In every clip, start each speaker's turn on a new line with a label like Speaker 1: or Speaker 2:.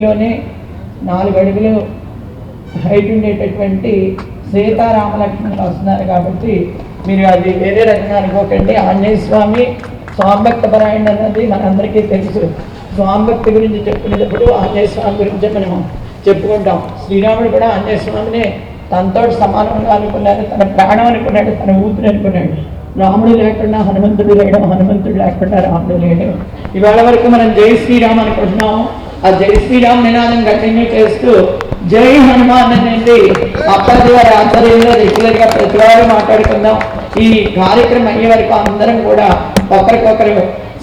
Speaker 1: లోనే 4 అడుగులు హైట్ ఉండేటటువంటి సీతారామలక్ష్మణులు వస్తున్నారు కాబట్టి మీరు అది వేరే రకంగా అనుకోకండి. ఆంజనేయ స్వామి స్వామిభక్త పరాయణ అన్నది మనందరికీ తెలుసు. స్వామిభక్తి గురించి చెప్పుకునేటప్పుడు ఆంజనేయ స్వామి గురించి మనం చెప్పుకుంటాం. శ్రీరాముడు కూడా ఆంజనేయ స్వామిని తనతో సమానంగా అనుకున్నాడు, తన ప్రాణం అనుకున్నాడు, తన ఊపిరి అనుకున్నాడు. రాముడు లేకుండా హనుమంతుడు లేడు, హనుమంతుడు లేకుండా రాముడు లేడు. ఇవాళ వరకు మనం జై శ్రీరామ్ అనుకుంటున్నాము. ఆ జై శ్రీరామ్ నినాదం కంటిన్యూ చేస్తూ జై హనుమాన్ అనేది అప్పాజీ వారి ఆధ్వర్యంలో రెగ్యులర్గా ప్రతివారు మాట్లాడుకుందాం. ఈ కార్యక్రమం అయ్యే వరకు అందరం కూడా ఒకరికొకరు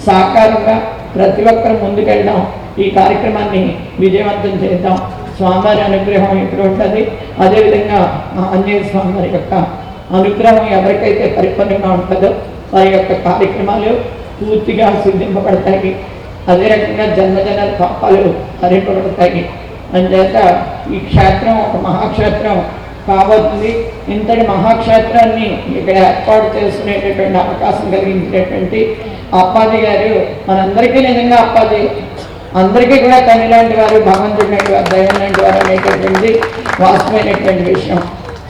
Speaker 1: సహకారంగా ప్రతి ఒక్కరు ముందుకెళ్దాం. ఈ కార్యక్రమాన్ని విజయవంతం చేద్దాం. స్వామివారి అనుగ్రహం ఎప్పుడు ఉంటుంది. అదేవిధంగా ఆంజనేయ స్వామి వారి యొక్క అనుగ్రహం ఎవరికైతే పరిపూర్ణంగా ఉంటుందో వారి యొక్క కార్యక్రమాలు పూర్తిగా సిద్ధింపబడతాయి. అదే రకంగా జన్మజనాల పాపాలు హరింపబడతాయి. అందుచేత ఈ క్షేత్రం ఒక మహాక్షేత్రం కాబోతుంది. ఇంతటి మహాక్షేత్రాన్ని ఇక్కడ ఏర్పాటు చేసుకునేటటువంటి అవకాశం కలిగించేటువంటి అప్పాజీ గారు మనందరికీ నిజంగా అప్పాజీ అందరికీ కూడా తల్లి లాంటి వారు, భగవంతుడి లాంటి వారు, దైవం లాంటి వారు అనేటటువంటి వాస్తవమైనటువంటి విషయం.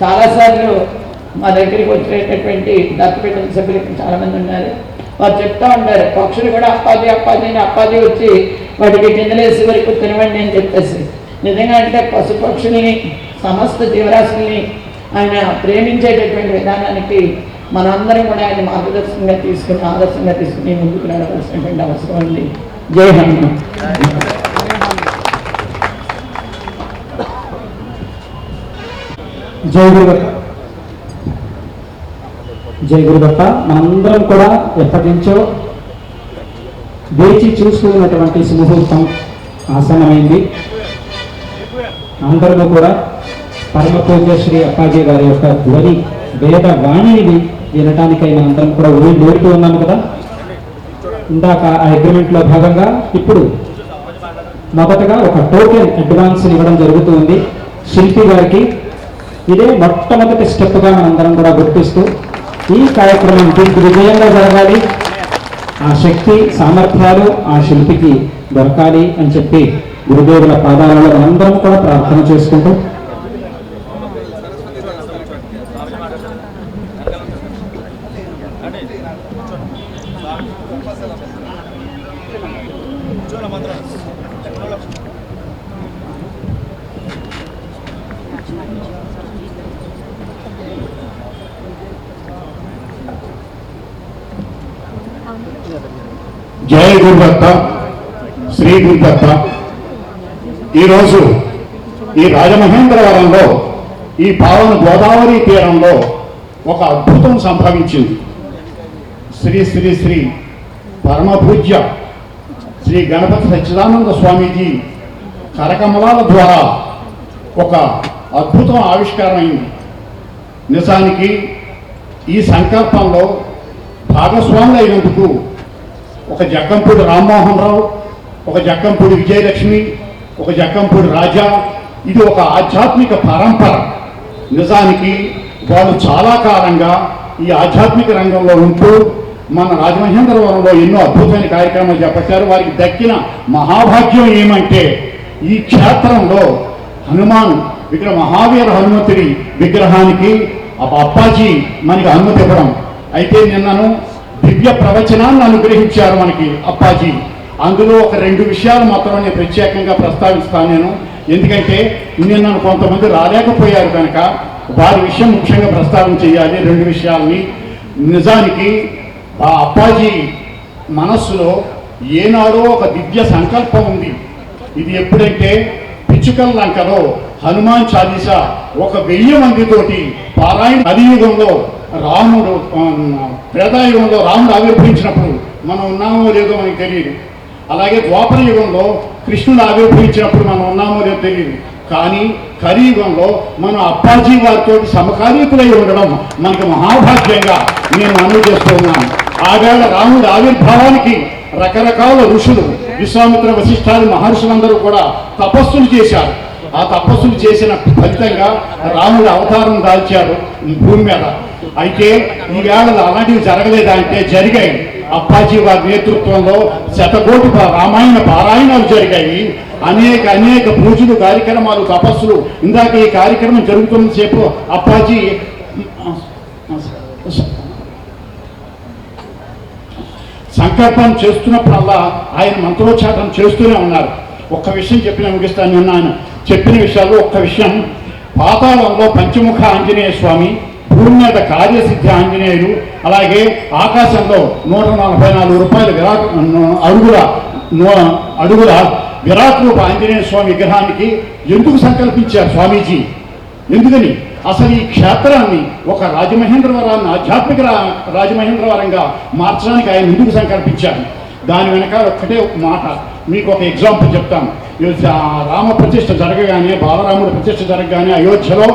Speaker 1: చాలాసార్లు మా దగ్గరికి వచ్చేటటువంటి దత్తపీఠం సభ్యులు చాలామంది ఉన్నారు. వారు చెప్తా ఉంటారు, పక్షులు కూడా అప్పాజీ అప్పాజీ అని అప్పాజీ వచ్చి వాటికి కిందలేసి వరకు తినవండి అని చెప్పేసి. నిజంగా అంటే పశుపక్షుల్ని సమస్త జీవరాశుల్ని ఆయన ప్రేమించేటటువంటి విధానానికి మనందరం కూడా ఆయన మార్గదర్శనంగా తీసుకుని ఆదర్శంగా తీసుకుని ముందుకు నడవలసినటువంటి అవసరం ఉంది. జై హనుమాన్.
Speaker 2: జై గురుదత్త. జై గురుదత్త. మనందరం కూడా ఎప్పటి నుంచో వేచి చూస్తున్నటువంటి సుముహూర్తం ఆసన్నమైంది. అందరూ కూడా పరమ పూజ్య శ్రీ అప్పాజీ గారి యొక్క ధ్వని వేద వాణిని వినటానికై మనందరం కూడా ఊరుతూ ఉన్నాము కదా. ఇందాక ఆ అగ్రిమెంట్లో భాగంగా ఇప్పుడు మొదటగా ఒక టోకెన్ అడ్వాన్స్ ఇవ్వడం జరుగుతుంది శిల్పి గారికి. ఇదే మొట్టమొదటి స్టెప్గా మనందరం కూడా గుర్తిస్తూ ఈ కార్యక్రమం విజయంగా జరగాలి, ఆ శక్తి సామర్థ్యాలు ఆ శిల్పికి దొరకాలి అని చెప్పి గురుదేవుల పాదాలలో మనందరం కూడా ప్రార్థన చేసుకుంటూ
Speaker 3: జయ గురుదత్త, శ్రీ గురుదత్త. ఈరోజు ఈ రాజమహేంద్రవరంలో ఈ పావన గోదావరి తీరంలో ఒక అద్భుతం సంభవించింది. శ్రీ శ్రీ శ్రీ పరమపూజ్య శ్రీ గణపతి సచ్చిదానంద స్వామీజీ కరకమలాల ద్వారా ఒక అద్భుతం ఆవిష్కారమైంది. నిజానికి ఈ సంకల్పంలో భాగస్వాములు అయినందుకు ఒక జక్కంపూడి రామ్మోహన్ రావు, ఒక జక్కంపూడి విజయలక్ష్మి, ఒక జక్కంపూడి రాజా, ఇది ఒక ఆధ్యాత్మిక పరంపర. నిజానికి వాళ్ళు చాలా కాలంగా ఈ ఆధ్యాత్మిక రంగంలో ఉంటూ మన రాజమహేంద్రవరంలో ఎన్నో అద్భుతమైన కార్యక్రమాలు చేపట్టారు. వారికి దక్కిన మహాభాగ్యం ఏమంటే ఈ క్షేత్రంలో హనుమాన్ విగ్రహ మహావీర హనుమంతుడి విగ్రహానికి అప్పాజీ మనకి అనుమతి ఇవ్వడం. అయితే నిన్నను దివ్య ప్రవచనాన్ని అనుగ్రహించారు మనకి అప్పాజీ. అందులో ఒక 2 విషయాలు మాత్రం నేను ప్రత్యేకంగా ప్రస్తావిస్తాను నేను. ఎందుకంటే నిన్న కొంతమంది రాలేకపోయారు కనుక వారి విషయం ముఖ్యంగా ప్రస్తావన చేయాలి. 2 విషయాల్ని. నిజానికి ఆ అప్పాజీ మనస్సులో ఏనాడో ఒక దివ్య సంకల్పం ఉంది. ఇది ఎప్పుడంటే పిచ్చుకల్ లంకలో హనుమాన్ చాలీసా 1000 మందితోటి పారాయణ. కలియుగంలో రాముడు త్రేతాయుగంలో రాముడు ఆవిర్భవించినప్పుడు మనం ఉన్నామో లేదో మనకి తెలియదు. అలాగే ద్వాపర యుగంలో కృష్ణుడు ఆవిర్భవించినప్పుడు మనం ఉన్నామో లేదో తెలియదు. కానీ కలియుగంలో మనం అప్పాజీ వారితో సమకాలీకులై ఉండడం మనకి మహాభాగ్యంగా నేను మనవి చేస్తూ ఉన్నాను. ఆవేళ రాముడి ఆవిర్భావానికి రకరకాల ఋషులు విశ్వామిత్ర వశిష్ఠాది మహర్షులందరూ కూడా తపస్సులు చేశారు. ఆ తపస్సులు చేసిన ఫలితంగా రాముడు అవతారం దాల్చాడు ఈ భూమి మీద. అయితే ఈవేళ అలాంటివి జరగలేదా అంటే జరిగాయి. అప్పాజీ వారి నేతృత్వంలో శతకోటి రామాయణ పారాయణాలు జరిగాయి. అనేక అనేక పూజలు కార్యక్రమాలు తపస్సులు. ఇందాక ఈ కార్యక్రమం జరుగుతున్న సేపు అప్పాజీ సంకల్పం చేస్తున్నప్పుడల్లా ఆయన మంత్రోచ్చాటం చేస్తూనే ఉన్నారు. ఒక్క విషయం చెప్పిన ముగిస్తాను. నిన్న ఆయన చెప్పిన విషయాల్లో ఒక్క విషయం, పాతాళంలో పంచముఖ ఆంజనేయ స్వామి, భూమి మీద కార్యసిద్ధి ఆంజనేయులు, అలాగే ఆకాశంలో 144 రూపాయల అడుగుల విరాట్ రూప ఆంజనేయ స్వామి విగ్రహానికి ఎందుకు సంకల్పించారు స్వామీజీ? ఎందుకని అసలు ఈ క్షేత్రాన్ని ఒక రాజమహేంద్రవరాన్ని ఆధ్యాత్మిక రాజమహేంద్రవరంగా మార్చడానికి ఆయన ఎందుకు సంకల్పించారు? దాని వెనకాల ఒక్కటే మాట, మీకు ఒక ఎగ్జాంపుల్ చెప్తాను. రామ ప్రతిష్ఠ జరగగానే, బాలరాముడి ప్రతిష్ఠ జరగగానే అయోధ్యలో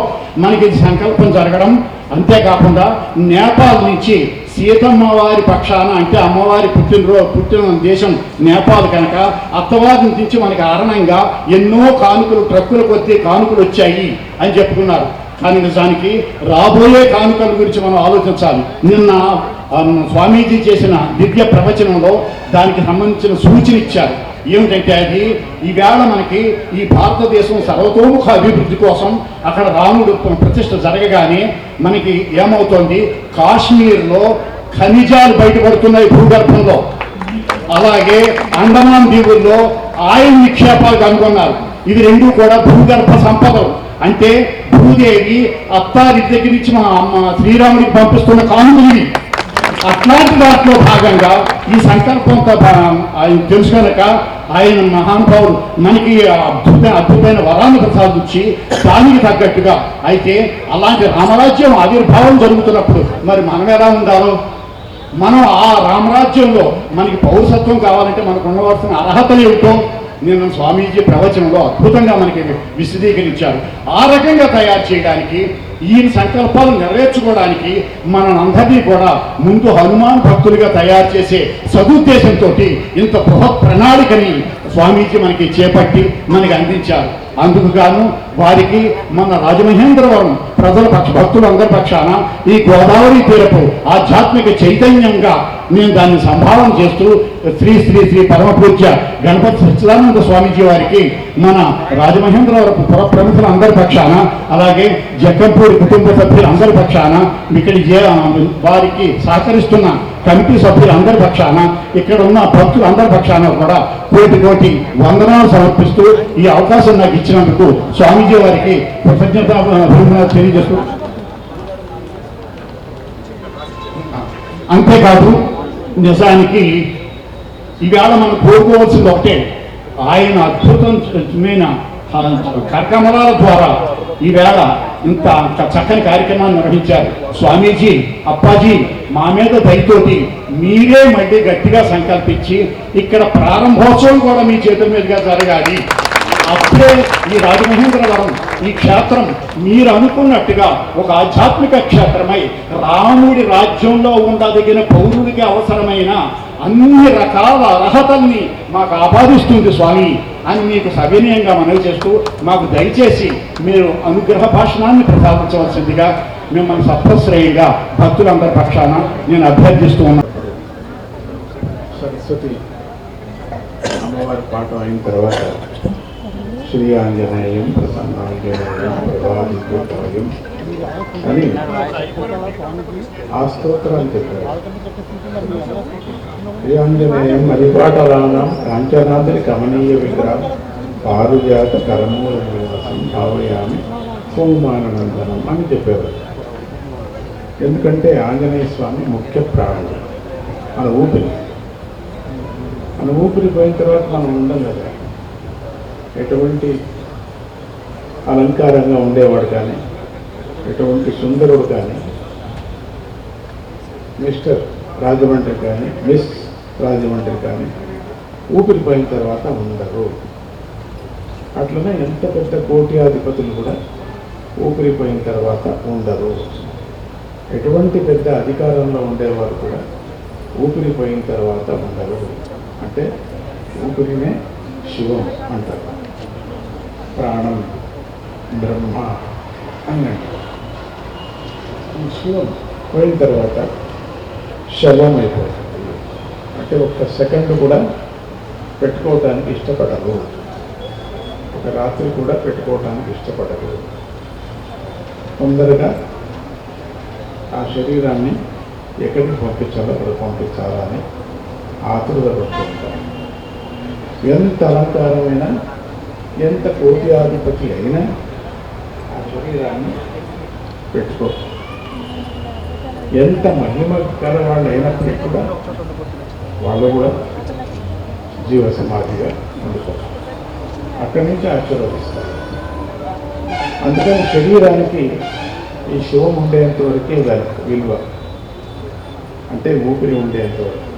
Speaker 3: మనకి సంకల్పం జరగడం, అంతేకాకుండా నేపాల్ నుంచి సీతమ్మ వారి పక్షాన, అంటే అమ్మవారి పుట్టిన దేశం నేపాల్ కనుక అత్తవారి నుంచి మనకి ఆరణంగా ఎన్నో కానుకలు, ట్రక్కుల కొద్దీ కానుకలు వచ్చాయి అని చెప్పుకున్నారు. కానీ నిజానికి రాబోయే కానుకల గురించి మనం ఆలోచించాలి. నిన్న స్వామీజీ చేసిన దివ్య ప్రవచనంలో దానికి సంబంధించిన సూచన ఇచ్చారు. ఏమిటంటే అది ఈవేళ మనకి ఈ భారతదేశం సర్వతోముఖ అభివృద్ధి కోసం అక్కడ రాముడు ప్రతిష్ఠ జరగగానే మనకి ఏమవుతోంది, కాశ్మీర్లో ఖనిజాలు బయటపడుతున్నాయి భూగర్భంలో. అలాగే అండమాన్ దీవుల్లో ఆయిల్ నిక్షేపాలు కనుగొన్నారు. ఇవి రెండు కూడా భూగర్భ సంపదలు. అంటే భూదేవి అత్తారి దగ్గర నుంచి మా అమ్మ శ్రీరాముడికి పంపిస్తున్న కానుకలు. అట్లాంటి దాంట్లో భాగంగా ఈ సంకల్పంతో ఆయన తెలుసు కనుక ఆయన మహానుభావుడు మనకి అద్భుతమైన వరాన్ని ప్రసాదించి దానికి తగ్గట్టుగా. అయితే అలాంటి రామరాజ్యం ఆవిర్భావం జరుగుతున్నప్పుడు మరి మనం ఎలా ఉండాలో, మనం ఆ రామరాజ్యంలో మనకి పౌరసత్వం కావాలంటే మనకు ఉండవలసిన అర్హతలు ఏమిటో నిన్న స్వామీజీ ప్రవచనంలో అద్భుతంగా మనకి విశదీకరించారు. ఆ రకంగా తయారు చేయడానికి, ఈయన సంకల్పాలు నెరవేర్చుకోవడానికి మనందరినీ కూడా ముందు హనుమాన్ భక్తులుగా తయారు చేసే సదుద్దేశంతో ఇంత బృహత్ ప్రణాళికని స్వామీజీ మనకి చేపట్టి మనకి అందించారు. అందుకు గాను వారికి మన రాజమహేంద్రవరం ప్రజల భక్తులందరి పక్షాన ఈ గోదావరి తీరపు ఆధ్యాత్మిక చైతన్యంగా నేను దాన్ని సంభావన చేస్తూ శ్రీ శ్రీ శ్రీ పరమ పూజ్య గణపతి సచ్చిదానంద స్వామీజీ వారికి మన రాజమహేంద్రవరపు పుర ప్రముఖులందరి పక్షాన, అలాగే జక్కంపూడి కుటుంబ సభ్యులందరి పక్షాన, ఇక్కడ వారికి సహకరిస్తున్న కమిటీ సభ్యులందరి పక్షాన, ఇక్కడ ఉన్న భక్తులందరి పక్షాన కూడా కోటి కోటి వందనాలు సమర్పిస్తూ ఈ అవకాశం నాకు ఇచ్చినందుకు స్వామీజీ వారికి కృతజ్ఞత తెలియజేస్తూ, అంతేకాదు నిజానికి ఈవేళ మనం కోరుకోవాల్సింది ఒకటే, ఆయన అద్భుతమైన కార్యక్రమాల ద్వారా ఈవేళ ఇంత చక్కని కార్యక్రమాన్ని నిర్వహించారు. స్వామీజీ, అప్పాజీ మా మీద దయతోటి మీరే మళ్ళీ గట్టిగా సంకల్పించి ఇక్కడ ప్రారంభోత్సవం కూడా మీ చేతుల మీదుగా జరగాలి. అప్పుడే ఈ రాజమహేంద్రవరం ఈ క్షేత్రం మీరు అనుకున్నట్టుగా ఒక ఆధ్యాత్మిక క్షేత్రమై రాముడి రాజ్యంలో ఉండదగిన పౌరుడికి అవసరమైన అన్ని రకాల అర్హతల్ని మాకు ఆపాదిస్తుంది స్వామి అని మీకు సవినయంగా మనవి చేస్తూ, మాకు దయచేసి మీరు అనుగ్రహ భాషణాన్ని ప్రసాదించవలసిందిగా మిమ్మల్ని సప్తశ్రేయంగా భక్తులందరి పక్షాన నేను అభ్యర్థిస్తూ ఉన్నాను.
Speaker 4: సరస్వతి అమ్మవారి పాట అయిన తర్వాత శ్రీ ఆంజనేయం ప్రసన్నాంజనేయం ప్రభావితం అని ఆ స్తోత్రాలు చెప్పారు. శ్రీ ఆంజనేయం మరిపాటలానం కాంచనాద్రి కమనీయ విగ్రహం పారుజాత కరమూల నివాసం భావయామి హోమానందనం అని చెప్పేవారు. ఎందుకంటే ఆంజనేయ స్వామి ముఖ్య ప్రాణుడు, మన ఊపిరి. మన ఊపిరి పోయిన తర్వాత మనం ఉండం కదా. ఎటువంటి అలంకారంగా ఉండేవాడు కానీ, ఎటువంటి సుందరుడు కానీ, మిస్టర్ రాజమండ్రి కానీ, మిస్ రాజమండ్రి కానీ ఊపిరిపోయిన తర్వాత ఉండరు. అట్లనే ఎంత పెద్ద కోట్యాధిపతులు కూడా ఊపిరిపోయిన తర్వాత ఉండరు. ఎటువంటి పెద్ద అధికారంలో ఉండేవారు కూడా ఊపిరిపోయిన తర్వాత ఉండరు. అంటే ఊపిరినే శివం అంటారు, ప్రాణం బ్రహ్మ అన్నట్టు. శివం పోయిన తర్వాత శవం అయిపోతుంది. అంటే ఒక్క సెకండ్ కూడా పెట్టుకోవటానికి ఇష్టపడరు. ఒక రాత్రి కూడా పెట్టుకోవడానికి ఇష్టపడరు. తొందరగా ఆ శరీరాన్ని ఎక్కడికి పంపించాలో అక్కడ పంపించాలా అని ఆతురత పడుతూ ఉంటారు. ఎంత అలంకారమైనా, ఎంత కోట్యాధిపతి అయినా ఆ శరీరాన్ని పెట్టుకో. ఎంత మహిమ గల వాళ్ళు అయినప్పటికీ కూడా వాళ్ళు కూడా జీవ సమాధిగా ఉండిపోతారు. అక్కడి నుంచి ఆశీర్వదిస్తారు. అందుకని శరీరానికి ఈ శివం ఉండేంత వరకే దానికి విలువ, అంటే ఊపిరి ఉండేంత వరకు.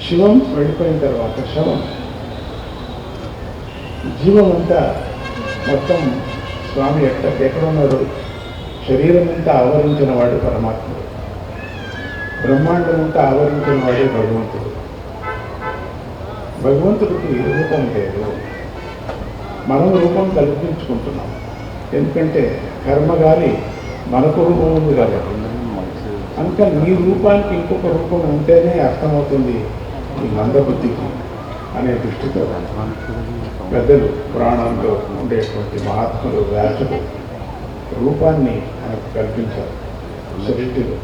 Speaker 4: శివం వెళ్ళిపోయిన తర్వాత శవం, జీవం అంతా మొత్తం స్వామి ఎక్కడున్నాడు, శరీరం అంతా ఆవరించిన వాడు పరమాత్ముడు, బ్రహ్మాండం అంతా ఆవరించిన వాడే భగవంతుడు. భగవంతుడికి రూపం లేదు, మనం రూపం కల్పించుకుంటున్నాం. ఎందుకంటే కర్మగాలి మనకు రూపం ఉంది కాబట్టి. అందుకని నీ రూపానికి ఇంకొక రూపం ఉంటేనే అర్థమవుతుంది ఈ మందబుద్ధికి అనే దృష్టితో పెద్దలు పురాణంలో ఉండేటువంటి మహాత్ములు వ్యాసులు రూపాన్ని మనకు కల్పించారు. సృష్టిలో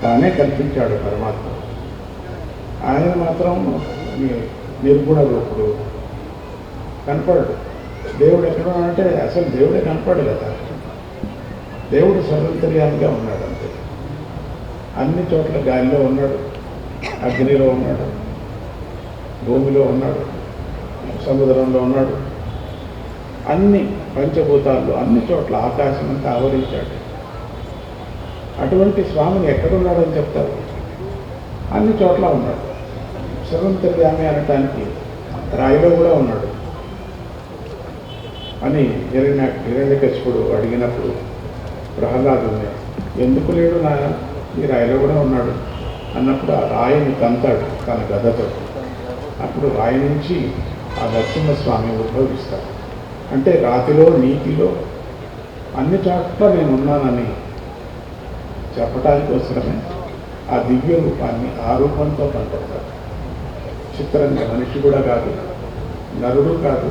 Speaker 4: తానే కల్పించాడు పరమాత్మ. ఆయన మాత్రం నిర్గుణ రూపుడు, కనపడడు. దేవుడు ఎక్కడ అంటే అసలు దేవుడే కనపడు కదా. దేవుడు సర్వంతర్యామిగా ఉన్నాడు అంతే. అన్ని చోట్ల గాలిలో ఉన్నాడు, అగ్నిలో ఉన్నాడు, భూమిలో ఉన్నాడు, సముద్రంలో ఉన్నాడు, అన్ని పంచభూతాల్లో అన్ని చోట్ల ఆకాశం అంతా ఆవరించాడు. అటువంటి స్వామిని ఎక్కడున్నాడని చెప్తారు? అన్ని చోట్ల ఉన్నాడు. సర్వంతర్యామి అనటానికి రాయిలో కూడా ఉన్నాడు అని హిరణ్యకశిపుడు అడిగినప్పుడు ప్రహ్లాదుని ఎందుకు లేడు నా ఈ రాయిలో కూడా ఉన్నాడు అన్నప్పుడు ఆ రాయిని తంతాడు తన గదతో. అప్పుడు రాయి నుంచి ఆ నరసింహస్వామి ఉద్భవిస్తాడు. అంటే రాతిలో నీటిలో అన్ని చోట్ల నేను ఉన్నానని చెప్పడానికి కోసమే ఆ దివ్య రూపాన్ని ఆ రూపంతో కనపడతాడు. చిత్రంగా మనిషి కూడా కాదు, నరుడు కాదు,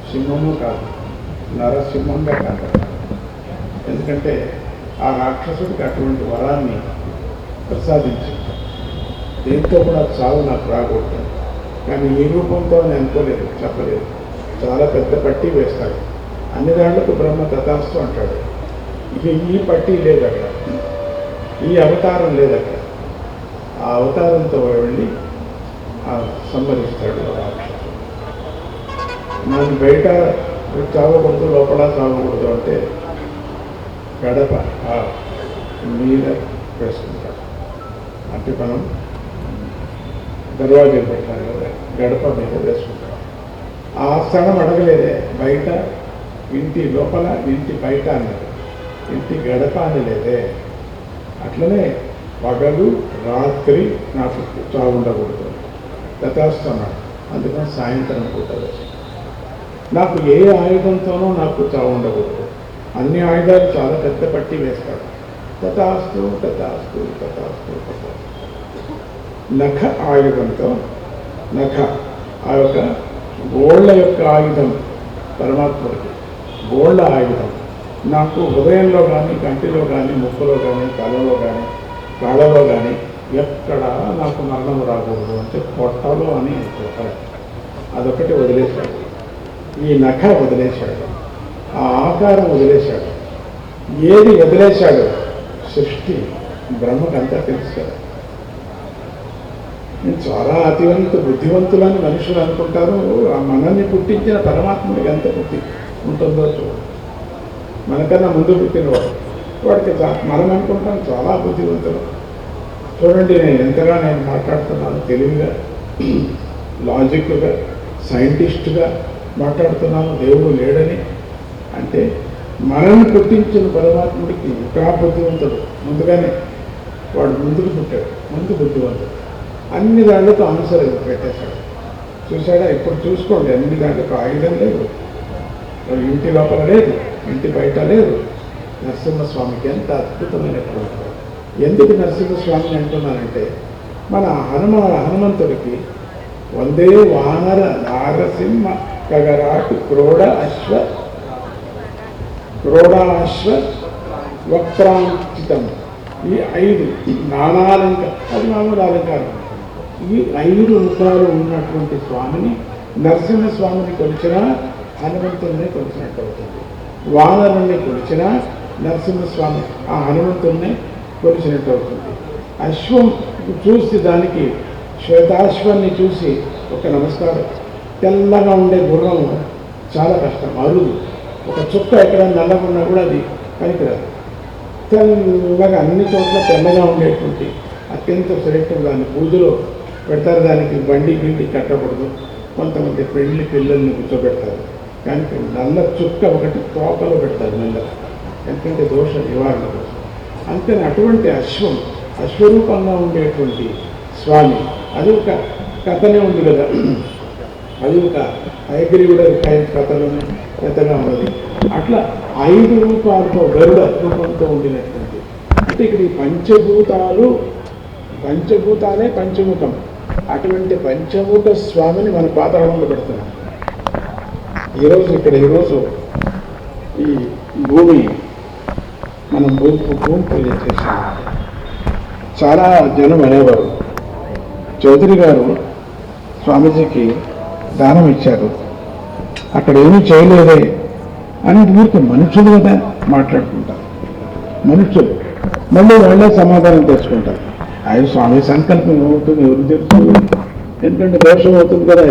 Speaker 4: సింహము కాదు, నరసింహంగా కనపడతాడు. ఎందుకంటే ఆ రాక్షసుడికి అటువంటి వరాన్ని ప్రసాదించి దేంతో కూడా చావు నాకు రాకూడదు, కానీ ఈ రూపంతో నేను అనుకోలేదు, చెప్పలేదు. చాలా పెద్ద పట్టీ వేస్తాడు, అన్ని దాంట్లకు బ్రహ్మ తథాస్తు అంటాడు. ఇక ఈ పట్టీ లేదు అక్కడ, ఈ అవతారం లేదు అక్కడ. ఆ అవతారంతో వెళ్ళి సంహరిస్తాడు రాక్షసుడు. నన్ను బయట చావకూడదు, లోపల చావకూడదు అంటే గడప మీద వేసుకుంటాడు. అంటే మనం దర్వాజా పెట్టాలి కదా, గడప మీద వేసుకుంటాం. ఆ స్థలం అడగలేదే, బయట ఇంటి లోపల ఇంటి బయట అన్నది, ఇంటి గడప అని లేదే. అట్లనే పగలు రాత్రి నాకు చావుండకూడదు తథాస్తున్నాడు. అందుకని సాయంత్రం పూట నాకు ఏ ఆయుధంతోనూ నాకు చావుండకూడదు. అన్ని ఆయుధాలు చాలా పెద్ద పట్టి వేస్తాడు. తథాస్తు తథాస్తు తథాస్తు తథాస్తు. నఖ ఆయుధంతో, నఖ ఆ యొక్క గోళ్ళ యొక్క ఆయుధం పరమాత్ముడికి, గోళ్ళ ఆయుధం నాకు హృదయంలో కానీ, కంటిలో కానీ, ముక్కులో కానీ, తలలో కానీ, కాళ్ళలో కానీ ఎక్కడ నాకు మరణం రాకూడదు అంటే పొట్టలో అని చెప్పాలి. అదొకటి వదిలేశాడు. ఈ నఖ వదిలేశాడు, ఆ ఆకారం వదిలేశాడు. ఏది వదిలేశాడు? సృష్టి బ్రహ్మకంతా తెలుసు కదా. నేను చాలా బుద్ధివంతులని మనుషులు అనుకుంటారు. ఆ మనల్ని పుట్టించిన పరమాత్ముడికి ఎంత బుద్ధి ఉంటుందో చూడు. మనకన్నా ముందు పుట్టినవాడు, వాడికి మనం అనుకుంటాం చాలా బుద్ధివంతులు. చూడండి ఎంతగా నేను మాట్లాడుతున్నాను, తెలివిగా, లాజిక్గా, సైంటిస్ట్గా మాట్లాడుతున్నాను దేవుడు లేడని. అంటే మనల్ని పుట్టించిన పరమాత్ముడికి ఇంకా బుద్ధివంతుడు. ముందుగానే వాడు ముందుకు పుట్టాడు, ముందు బుద్ధివంతుడు. అన్ని దాంట్లకు ఆన్సర్ పెట్టేశాడు. చూసాడా? ఇప్పుడు చూసుకోండి, అన్ని దాంట్లకు ఆయుధం లేదు, ఇంటి లోపల లేదు, ఇంటి బయట లేదు. నరసింహస్వామికి ఎంత అద్భుతమైనటువంటి. ఎందుకు నరసింహస్వామిని అంటున్నానంటే మన హనుమంతుడికి వందే వానర నారసింహ గగరాట్ క్రోడాశ్వ వక్రాంకితం. ఈ 5 నానాలంకారం, అది మామూలు అలంకారం. ఈ 5 ముఖాలు ఉన్నటువంటి స్వామిని, నరసింహస్వామిని కొలిచినా హనుమంతుల్ని కొలిచినట్టు అవుతుంది. వానరుణ్ణి కొలిచినా నరసింహస్వామి ఆ హనుమంతుల్ని కొలిచినట్టు అవుతుంది. అశ్వం చూసి, దానికి శ్వేతాశ్వాన్ని చూసి ఒక నమస్కారం. తెల్లగా ఉండే గుర్రం చాలా కష్టం, అరుదు. ఒక చుక్క ఎక్కడ నల్లగున్నా కూడా అది పనికిరాదు. తెల్లగా అన్ని చోట్ల తెల్లగా ఉండేటువంటి అత్యంత శ్రేష్టం. దాన్ని పూజలో పెడతారు. దానికి బండి గిండి కట్టకూడదు. కొంతమంది పెళ్లి పిల్లల్ని కూర్చోబెడతారు. కానీ నల్ల చుక్క ఒకటి తోకలో పెడతారు మెల్లగా, ఎందుకంటే దోష నివారణ కోసం. అంతేనా అటువంటి అశ్వరూపంగా ఉండేటువంటి స్వామి. అది ఒక కథనే ఉంది కదా, అది ఒక హయగ్రీవుడ కథలోనే పెద్దగా ఉన్నది. అట్లా 5 రూపాలతో గరుడ రూపంతో ఉండినటువంటి, అంటే ఇక్కడ ఈ పంచభూతాలే పంచముఖం. అటువంటి పంచముఖ స్వామిని మన పాతాళంలో పెడుతున్నాం ఈరోజు. ఈరోజు ఈ భూమి మనం భూమి పూజ చేసాం. చాలా జనం అనేవారు, చౌదరి గారు స్వామీజీకి దానం ఇచ్చారు, అక్కడ ఏమీ చేయలేదే అని ఊరికి మనుషులు కదా మాట్లాడుకుంటారు. మనుషులు మళ్ళీ వాళ్ళే సమాధానం తెచ్చుకుంటారు. ఆయన స్వామి సంకల్పం ఏమవుతుంది ఎవరు తెలుస్తుంది, ఎందుకంటే దోషం అవుతుంది కదా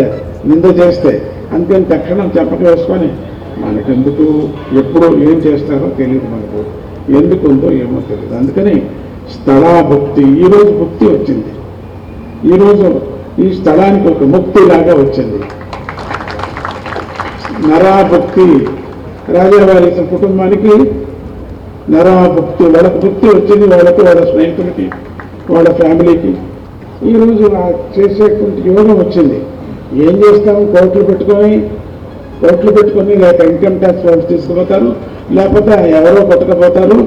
Speaker 4: నింద చేస్తే. అంతేని తక్షణం చెప్పక వేసుకొని మనకెందుకు ఎప్పుడు ఏం చేస్తారో తెలియదు, మనకు ఎందుకు ఉందో ఏమో తెలియదు. అందుకని స్థలాభుక్తి, ఈరోజు భుక్తి వచ్చింది. ఈరోజు ఈ స్థలానికి ఒక ముక్తిలాగా వచ్చింది. నరాభుక్తి, రాజావారి కుటుంబానికి నరాభుక్తి, వాళ్ళకి భుక్తి వచ్చింది. వాళ్ళకి, వాళ్ళ స్నేహితులకి, వాళ్ళ ఫ్యామిలీకి ఈరోజు చేసేటువంటి యోగం వచ్చింది. ఏం చేస్తాము, కోట్లు పెట్టుకొని లేక ఇన్కమ్ ట్యాక్స్ వాళ్ళు తీసుకుపోతారు, లేకపోతే ఎవరో కొట్టకపోతారు,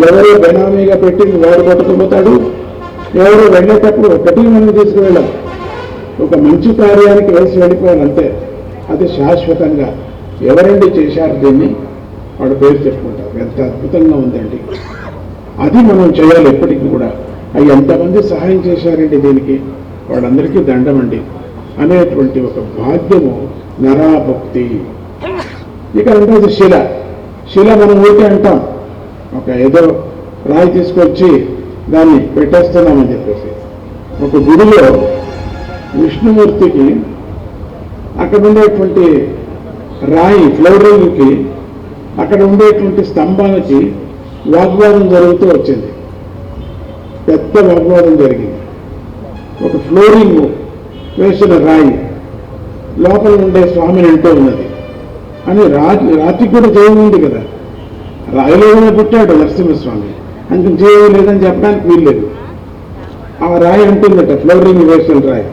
Speaker 4: ఎవరో బెనామీగా పెట్టి వాడు కొట్టకపోతాడు, ఎవరో వెళ్ళేటప్పుడు ఒకటి మనం తీసుకువెళ్ళాం, ఒక మంచి కార్యానికి వేసి వెళ్ళిపోవాలి అంతే. అది శాశ్వతంగా ఎవరండి చేశారు దీన్ని, వాడు పేరు చెప్పుకుంటారు. ఎంత అద్భుతంగా ఉందండి, అది మనం చేయాలి ఎప్పటికీ కూడా. అవి ఎంతమంది సహాయం చేశారండి దీనికి, వాళ్ళందరికీ దండమండి అనేటువంటి ఒక భాగ్యము నరాభక్తి. ఇక రెండోది శిల మనం ఊరికే అంటాం, ఒక ఏదో రాయి తీసుకొచ్చి దాన్ని పెట్టేస్తున్నామని చెప్పేసి. ఒక గుడిలో విష్ణుమూర్తికి అక్కడ ఉండేటువంటి రాయి ఫ్లోరింగ్కి, అక్కడ ఉండేటువంటి స్తంభానికి వాగ్వాదం జరుగుతూ వచ్చింది. పెద్ద వాగ్వాదం జరిగింది. ఒక ఫ్లోరింగ్ వేసిన రాయి లోపల ఉండే స్వామిని అంటూ ఉన్నది అని రాత్రికి కూడా జయం ఉంది కదా, రాయిలోనే పుట్టాడు నరసింహస్వామి, అందుకు జయం లేదని చెప్పడానికి వీల్లేదు. ఆ రాయి అంటుందట, ఫ్లోరింగ్ వేసిన రాయి,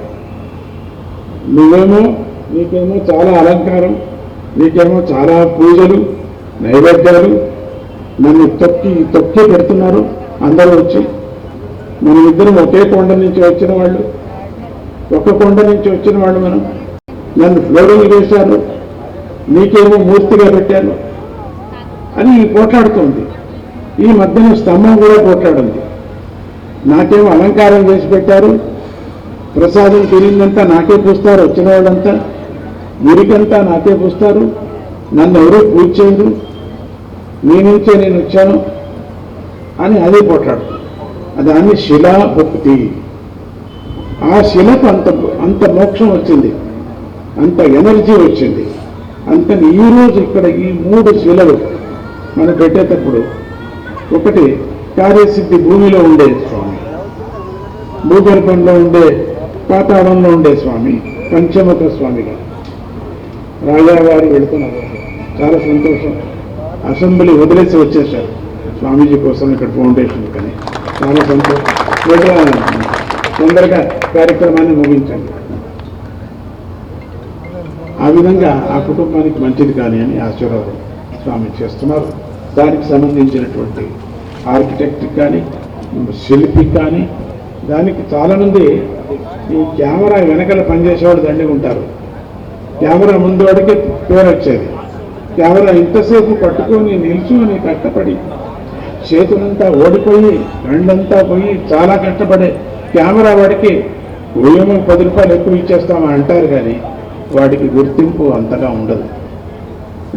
Speaker 4: నీకేమో చాలా అలంకారం, నీకేమో చాలా పూజలు నైవేద్యాలు, నన్ను తొక్కి పెడుతున్నారు అందరూ వచ్చి. మనమిద్దరం ఒకే కొండ నుంచి వచ్చిన వాళ్ళు, మనం. నన్ను ఫ్లోరింగ్ వేశారు, నీకేమో మూర్తిగా పెట్టారు అని పోట్లాడుతుంది. ఈ మధ్యన స్తంభం కూడా పోట్లాడుంది. నాకేమో అలంకారం చేసి పెట్టారు, ప్రసాదం తిరిగిందంతా నాకే పూస్తారు, వచ్చిన వాళ్ళంతా మురికంతా నాకే పూస్తారు, నన్ను ఎవరూ పూజ చేయరు, నీ నుంచే నేను వచ్చాను అని అదే పోట్లాడుతుంది. దాన్ని శిలాభక్తి. ఆ శిలకు అంత మోక్షం వచ్చింది, అంత ఎనర్జీ వచ్చింది. అందుకని ఈరోజు ఇక్కడ ఈ 3 శిలలు మనం పెట్టేటప్పుడు, ఒకటి కార్యసిద్ధి భూమిలో ఉండే స్వామి, భూగర్భంలో ఉండే పాతాళంలో ఉండే స్వామి, పంచముఖ స్వామిగా రాజావారు వెళుతున్నారు. చాలా సంతోషం. అసెంబ్లీ వదిలేసి వచ్చేసారు స్వామీజీ కోసం ఇక్కడ ఫౌండేషన్ కానీ. చాలా సంతోషం. తొందరగా కార్యక్రమాన్ని ముగించండి. ఆ విధంగా ఆ కుటుంబానికి మంచిది కానీ అని ఆశీర్వాదం స్వామి చేస్తున్నారు. దానికి సంబంధించినటువంటి ఆర్కిటెక్ట్ కానీ, శిల్పి కానీ, దానికి చాలామంది ఈ కెమెరా వెనకాల పనిచేసేవాళ్ళు దండి ఉంటారు. కెమెరా ముందు వాడికి పేరు వచ్చేది. కెమెరా ఇంతసేపు పట్టుకొని నిల్చుని కష్టపడి చేతులంతా ఓడిపోయి రెండంతా పోయి చాలా కష్టపడే కెమెరా వాడికి ఏమో 10 రూపాయలు ఎక్కువ ఇచ్చేస్తామని అంటారు, కానీ వాడికి గుర్తింపు అంతగా ఉండదు.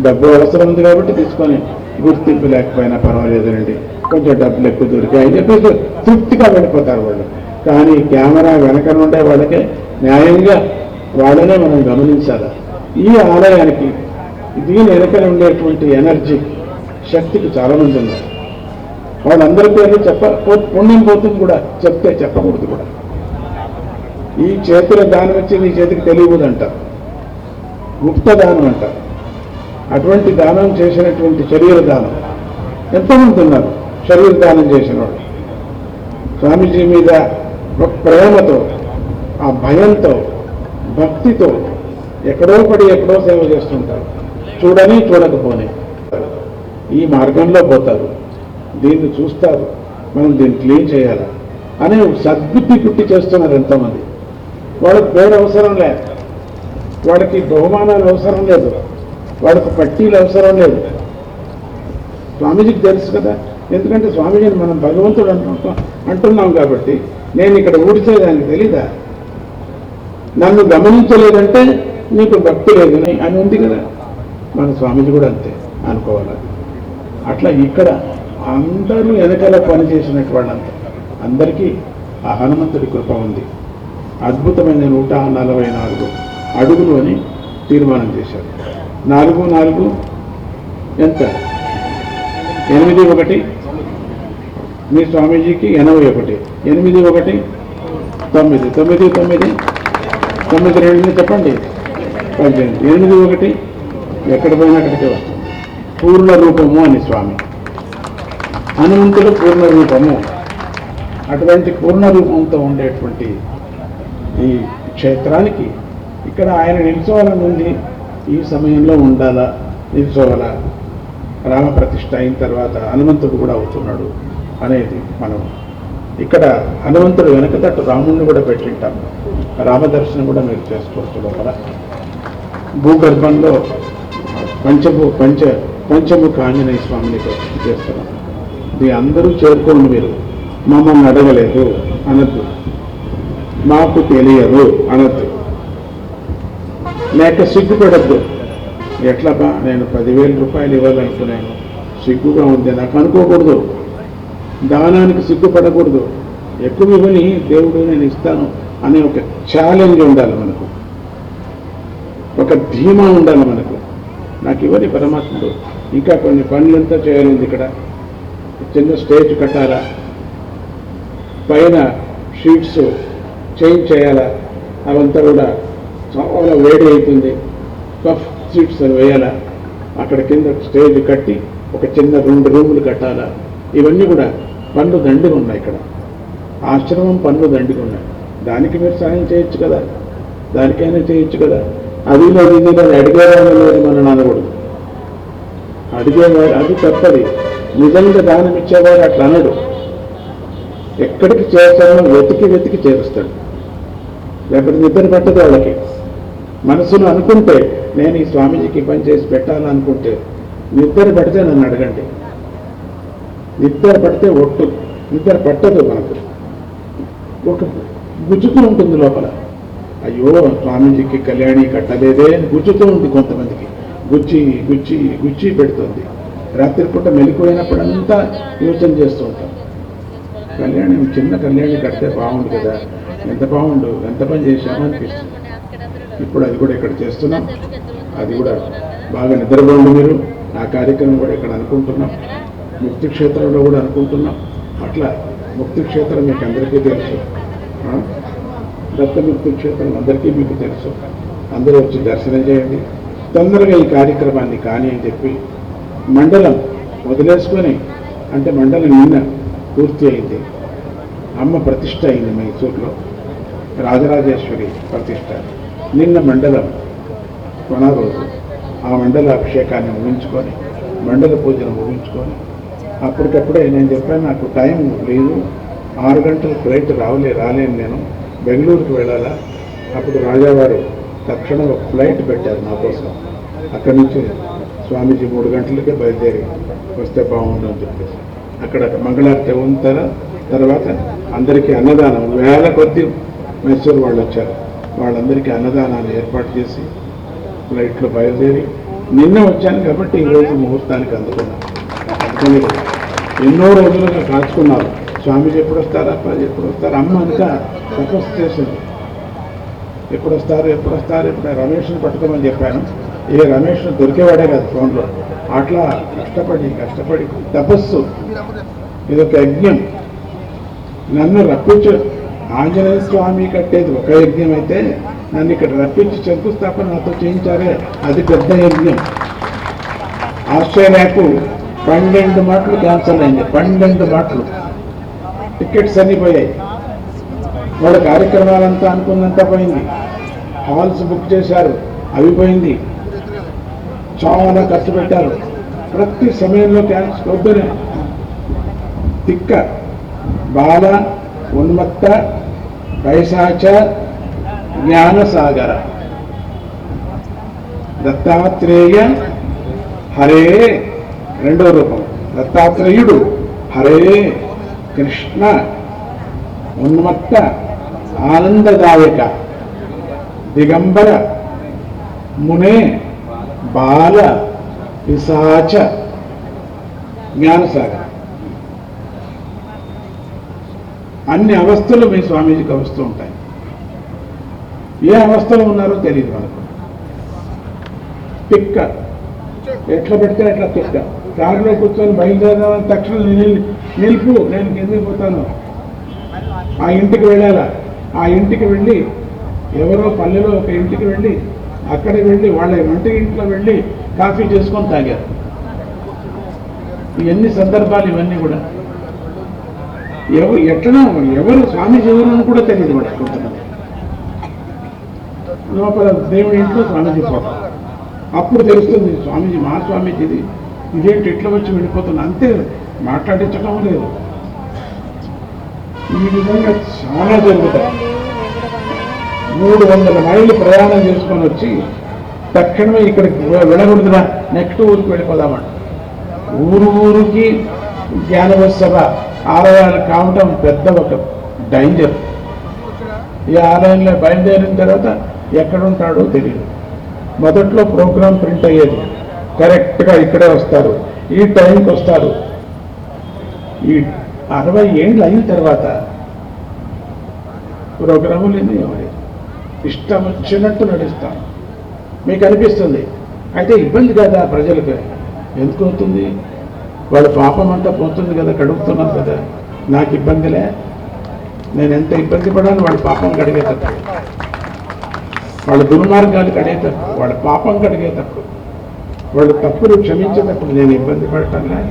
Speaker 4: డబ్బు అవసరం ఉంది కాబట్టి తీసుకొని గుర్తింపు లేకపోయినా పర్వాలేదండి, కొంచెం డబ్బులు ఎక్కువ దొరికాయని చెప్పేసి తృప్తిగా వెళ్ళిపోతారు వాళ్ళు. కానీ కెమెరా వెనక నుండే వాళ్ళకే న్యాయంగా వాళ్ళనే మనం గమనించాలి. ఈ ఆలయానికి దీని వెనక ఉండేటువంటి ఎనర్జీ శక్తికి చాలామంది ఉన్నారు. వాళ్ళందరి పేర్లు పుణ్యం పోతుంది కూడా, చెప్తే చెప్పకూడదు కూడా. ఈ చేతుల దానం వచ్చి నీ చేతికి తెలియదు అంటారు, గుప్త దానం అంటారు. అటువంటి దానం చేసినటువంటి శరీర దానం ఎంతమంది ఉన్నారు. శరీర దానం చేసిన వాళ్ళు స్వామీజీ మీద ఒక ప్రేమతో, ఆ భయంతో, భక్తితో ఎక్కడో పడి ఎక్కడో సేవ చేస్తుంటారు. చూడని చూడకపోని ఈ మార్గంలో పోతారు, దీన్ని చూస్తారు, మనం దీన్ని క్లీన్ చేయాలి అనే సద్బుద్ధి పుట్టి చేస్తున్నారు ఎంతోమంది. వాళ్ళకి పేరు అవసరం లేదు, వాళ్ళకి బహుమానాలు అవసరం లేదు, వాళ్ళకి పట్టీలు అవసరం లేదు. స్వామీజీకి తెలుసు కదా, ఎందుకంటే స్వామీజీని మనం భగవంతుడు అంటున్నాం కాబట్టి. నేను ఇక్కడ ఊడిచేదానికి తెలీదా? నన్ను గమనించలేదంటే నీకు భక్తి లేదు అని ఉంది కదా. మన స్వామీజీ కూడా అంతే అనుకోవాలి. అట్లా ఇక్కడ అందరూ వెనకాల పనిచేసినట్టు వాళ్ళంతా అందరికీ ఆ హనుమంతుడి కృప ఉంది. అద్భుతమైన 144 అడుగులు అని తీర్మానం చేశారు. 4 ఎంత? 81 మీ స్వామీజీకి 81, 8 1 9 9 9 9 2 చెప్పండి 18, 8 1 ఎక్కడ పోయినా అక్కడికే వస్తుంది. పూర్ణ రూపము అని స్వామి హనుమంతుడు పూర్ణ రూపము. అటువంటి పూర్ణ రూపంతో ఉండేటువంటి ఈ క్షేత్రానికి ఇక్కడ ఆయన నిల్చోవాలని ఉంది. ఈ సమయంలో ఉండాలా, నిల్చోవాలా, రామప్రతిష్ఠ అయిన తర్వాత హనుమంతుడు కూడా అవుతున్నాడు అనేది మనం ఇక్కడ హనుమంతుడు వెనకతట్టు రాముడిని కూడా పెట్టింటాం. రామదర్శనం కూడా మీరు చేసుకోవచ్చు. లోపల భూగర్భంలో పంచముఖ ఆంజనేయ స్వామిని చేస్తున్నాం. ఇది అందరూ చేరుకోండి. మీరు మమ్మల్ని అడగలేదు అనద్దు, మాకు తెలియదు అనద్దు, లేక సిగ్గుపడద్దు. ఎట్లబ్బా నేను 10,000 రూపాయలు ఇవ్వాలనుకున్నాను, సిగ్గుగా ఉంది నాకు అనుకోకూడదు. దానానికి సిగ్గుపడకూడదు. ఎక్కువ ఇవ్వని దేవుడు నేను ఇస్తాను అనే ఒక ఛాలెంజ్ ఉండాలి మనకు, ఒక ధీమా ఉండాలి మనకు. నాకు ఇవ్వని పరమాత్ముడు, ఇంకా కొన్ని పనులంతా చేయాలి. ఇక్కడ చిన్న స్టేజ్ కట్టాలా, పైన షీట్స్ చేంజ్ చేయాలా, అవంతా కూడా చాలా వేడి అవుతుంది. పఫ్ షీట్స్ వేయాలా, అక్కడ కింద స్టేజ్ కట్టి ఒక చిన్న 2 రూములు కట్టాలా. ఇవన్నీ కూడా పనులు దండిగా ఉన్నాయి. ఇక్కడ ఆశ్రమం పనులు దండిగా ఉన్నాయి. దానికి మీరు సాయం చేయొచ్చు కదా, దానికైనా చేయొచ్చు కదా. అది అడిగేవాళ్ళు లేదు మన అనకూడదు. అడిగేవాడు అది తప్పది. నిజంగా దానం ఇచ్చేవాడు అట్లా అనడు. ఎక్కడికి చేస్తానో వెతికి చేరుస్తాడు. లేకపోతే నిద్ర పట్టదు వాళ్ళకి. మనసును అనుకుంటే నేను ఈ స్వామీజీకి పని చేసి పెట్టాలనుకుంటే నిద్ర పడితే నన్ను అడగండి. నిద్ర పడితే ఒట్టు, నిద్ర పట్టదు. మనకు ఒక గుచ్చుతూ ఉంటుంది లోపల. అయ్యో స్వామీజీకి కళ్యాణి కట్టలేదే అని గుచ్చుతూ ఉంది. కొంతమందికి గుచ్చి పెడుతుంది. రాత్రిపూట మెలిపోయినప్పుడంతా యోచన చేస్తూ ఉంటాం. కళ్యాణి చిన్న కళ్యాణి కడితే బాగుండు కదా, ఎంత బాగుండు, ఎంత పని చేశామో అనిపిస్తుంది. ఇప్పుడు అది కూడా ఇక్కడ చేస్తున్నాం. అది కూడా బాగా నిద్రపోండి మీరు. ఆ కార్యక్రమం కూడా ఇక్కడ అనుకుంటున్నాం. ముక్తి క్షేత్రంలో కూడా అనుకుంటున్నాం. అట్లా ముక్తి క్షేత్రం మీకు అందరికీ తెలుసు, దత్తముక్తి క్షేత్రం అందరికీ మీకు తెలుసు. అందరూ వచ్చి దర్శనం చేయండి. తొందరగా ఈ కార్యక్రమాన్ని కానీ అని చెప్పి మండలం వదిలేసుకొని, అంటే మండలం నిన్న పూర్తి అయింది. అమ్మ ప్రతిష్ట అయింది మైసూరులో, రాజరాజేశ్వరి ప్రతిష్ట. నిన్న మండలం కొన రోజు ఆ మండల అభిషేకాన్ని ముగించుకొని, మండల పూజను ముగించుకొని, అప్పటికప్పుడే నేను చెప్పాను నాకు టైం లేదు, 6 గంటల ఫ్లైట్ రాలేను, నేను బెంగళూరుకి వెళ్ళాలా. అప్పుడు రాజావారు తక్షణం ఒక ఫ్లైట్ పెట్టారు నా కోసం. అక్కడి నుంచి స్వామీజీ 3 గంటలకే బయలుదేరి వస్తే బాగుందని చెప్పేసి అక్కడ మంగళారతి అయిన తర్వాత అందరికీ అన్నదానం, వేల కొద్ది మైసూరు వాళ్ళు వచ్చారు, వాళ్ళందరికీ అన్నదానాన్ని ఏర్పాటు చేసి ఫ్లైట్లో బయలుదేరి నిన్న వచ్చాను కాబట్టి ఈరోజు ముహూర్తానికి అందుకున్నాను. అందుకని ఎన్నో రోజులుగా కాచుకున్నారు. స్వామీజీ ఎప్పుడు వస్తారా, ఎప్పుడు వస్తారు, అమ్మ అంతా తపస్సు చేసింది. ఎప్పుడు వస్తారు ఇప్పుడు రమేష్ని పట్టుకోమని చెప్పాను. ఏ రమేష్ దొరికేవాడే కాదు ఫోన్లో. అట్లా కష్టపడి తపస్సు, ఇదొక యజ్ఞం. నన్ను రప్పించు, ఆంజనేయ స్వామి కట్టేది ఒక యజ్ఞం అయితే నన్ను ఇక్కడ రప్పించి శంకుస్థాపన నాతో చేయించారే అది పెద్ద యజ్ఞం. ఆస్ట్రేలియాకు 12 మాటలు క్యాన్సల్ అయింది. 12 మాటలు టికెట్స్ అన్నీ పోయాయి. వాళ్ళ కార్యక్రమాలంతా అనుకున్నంత పోయింది. హాల్స్ బుక్ చేశారు, అవి పోయింది. చాలా ఖర్చు పెట్టారు. ప్రతి సమయంలో క్యాన్సల్ వద్దునే. తిక్క, బాల, ఉన్మత్త, పైశాచ, జ్ఞానసాగర, దత్తాత్రేయ హరే, రెండో రూపం దత్తాత్రేయుడు, హరే కృష్ణ, ఉన్మత్త, ఆనందదాయక, దిగంబర, మునే, బాల, పిశాచ, జ్ఞానసాగర. అన్ని అవస్థలు మీ స్వామీజీకి వస్తూ ఉంటాయి. ఏ అవస్థలో ఉన్నారో తెలియదు మనకు. తిక్క, ఎట్లా పెడితే అట్లా తిక్క. కారులో కూర్చొని బయలుదేరాలని తక్షణం నిలుపు, నేను కిందకి పోతాను, ఆ ఇంటికి వెళ్ళాలా. ఆ ఇంటికి వెళ్ళి ఎవరో పల్లెలో ఒక ఇంటికి వెళ్ళి అక్కడికి వెళ్ళి వాళ్ళ వంటి ఇంట్లో వెళ్ళి కాఫీ చేసుకొని తాగారు. ఇవన్నీ సందర్భాలు, ఇవన్నీ కూడా ఎవరు స్వామీజీ ఎవరు కూడా తెలియదు కూడా. కొంతమంది లోపల దేవుడి ఇంట్లో స్వామీజీ పోతాం, అప్పుడు తెలుస్తుంది స్వామీజీ మా స్వామీజీది, ఇదేంటి ఇట్లా వచ్చి వెళ్ళిపోతున్నా, అంతే, మాట్లాడించడం లేదు. ఈ విధంగా చాలా జరుగుతాయి. 300 మైళ్ళు ప్రయాణం చేసుకొని వచ్చి తక్షణమే ఇక్కడికి వెళ్ళకూడదురా, నెక్స్ట్ ఊరికి వెళ్ళిపోదామంట. ఊరికి జ్ఞానోత్సవ ఆలయాలు కావటం పెద్ద ఒక డేంజర్. ఈ ఆలయంలో బయలుదేరిన తర్వాత ఎక్కడుంటాడో తెలియదు. మొదట్లో ప్రోగ్రాం ప్రింట్ అయ్యేది, కరెక్ట్గా ఇక్కడే వస్తారు, ఈ టైంకి వస్తారు. ఈ 60 ఏళ్ళు అయిన తర్వాత ప్రోగ్రాములు ఏమో ఇష్టం వచ్చినట్టు నడుస్తాం. మీకు అనిపిస్తుంది, అయితే ఇబ్బంది కదా ప్రజలకు. ఎందుకు అవుతుంది? వాళ్ళ పాపం అంతా పోతుంది కదా, కడుగుతున్నాం కదా. నాకు ఇబ్బందిలే, నేను ఎంత ఇబ్బంది పడాను వాళ్ళ పాపం కడిగేటప్పుడు, వాళ్ళ దుర్మార్గాలు కడిగేటప్పుడు, వాళ్ళ పాపం కడిగేటప్పుడు, వాళ్ళ తప్పులు క్షమించేటప్పుడు నేను ఇబ్బంది పడటంలే.